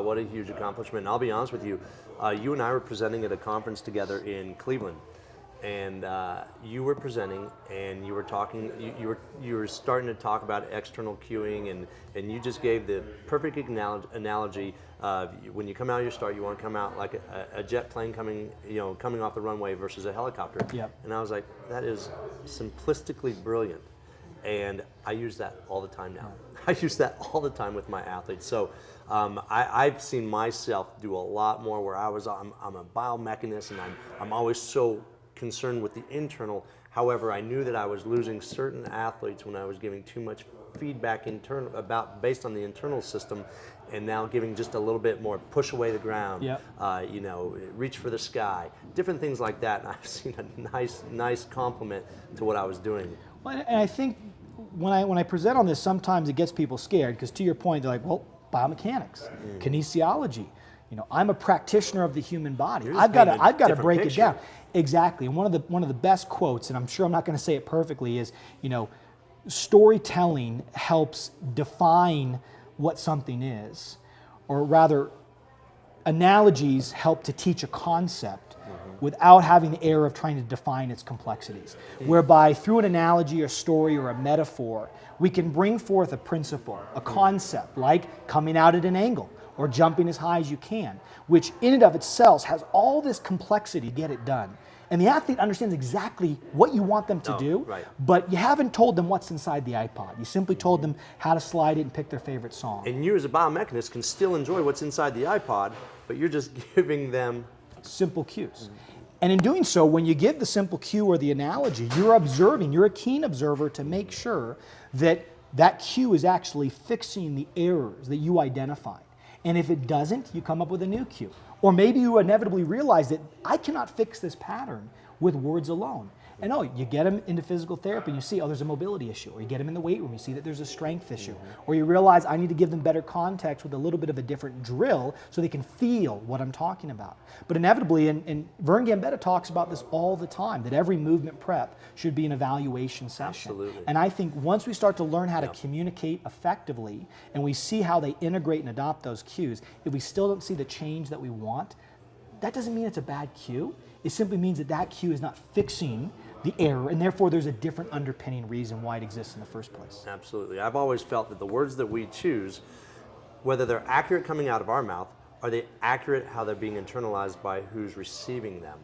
wow, what a huge accomplishment. And I'll be honest with you, you and I were presenting at a conference together in Cleveland. And you were presenting, and you were talking. You were starting to talk about external cueing, and you just gave the perfect analogy. When you come out of your start, you want to come out like a jet plane coming off the runway versus a helicopter. Yep. And I was like, that is simplistically brilliant, and I use that all the time now. I use that all the time with my athletes. So I've seen myself do a lot more where I'm a biomechanist, and I'm always so concerned with the internal. However, I knew that I was losing certain athletes when I was giving too much feedback based on the internal system, and now giving just a little bit more push away the ground, yep. Reach for the sky, different things like that. And I've seen a nice compliment to what I was doing. Well, and I think when I present on this, sometimes it gets people scared because, to your point, they're like, well, biomechanics, kinesiology. I'm a practitioner of the human body. I've got to break it down. Exactly. And one of the best quotes, and I'm sure I'm not going to say it perfectly, is, storytelling helps define what something is, or rather, analogies help to teach a concept without having the error of trying to define its complexities. Whereby through an analogy or story or a metaphor, we can bring forth a principle, a concept, like coming out at an angle or jumping as high as you can, which in and of itself has all this complexity to get it done. And the athlete understands exactly what you want them to do, right. But you haven't told them what's inside the iPod. You simply told them how to slide it and pick their favorite song. And you as a biomechanist can still enjoy what's inside the iPod, but you're just giving them simple cues. And in doing so, when you give the simple cue or the analogy, you're observing, you're a keen observer to make sure that that cue is actually fixing the errors that you identified. And if it doesn't, you come up with a new cue. Or maybe you inevitably realize that I cannot fix this pattern with words alone. And you get them into physical therapy and you see, there's a mobility issue. Or you get them in the weight room, you see that there's a strength issue. Or you realize I need to give them better context with a little bit of a different drill so they can feel what I'm talking about. But inevitably, and Vern Gambetta talks about this all the time, that every movement prep should be an evaluation session. Absolutely. And I think once we start to learn how to communicate effectively and we see how they integrate and adopt those cues, if we still don't see the change that we want, that doesn't mean it's a bad cue. It simply means that that cue is not fixing the error, and therefore there's a different underpinning reason why it exists in the first place. Absolutely. I've always felt that the words that we choose, whether they're accurate coming out of our mouth, are they accurate how they're being internalized by who's receiving them?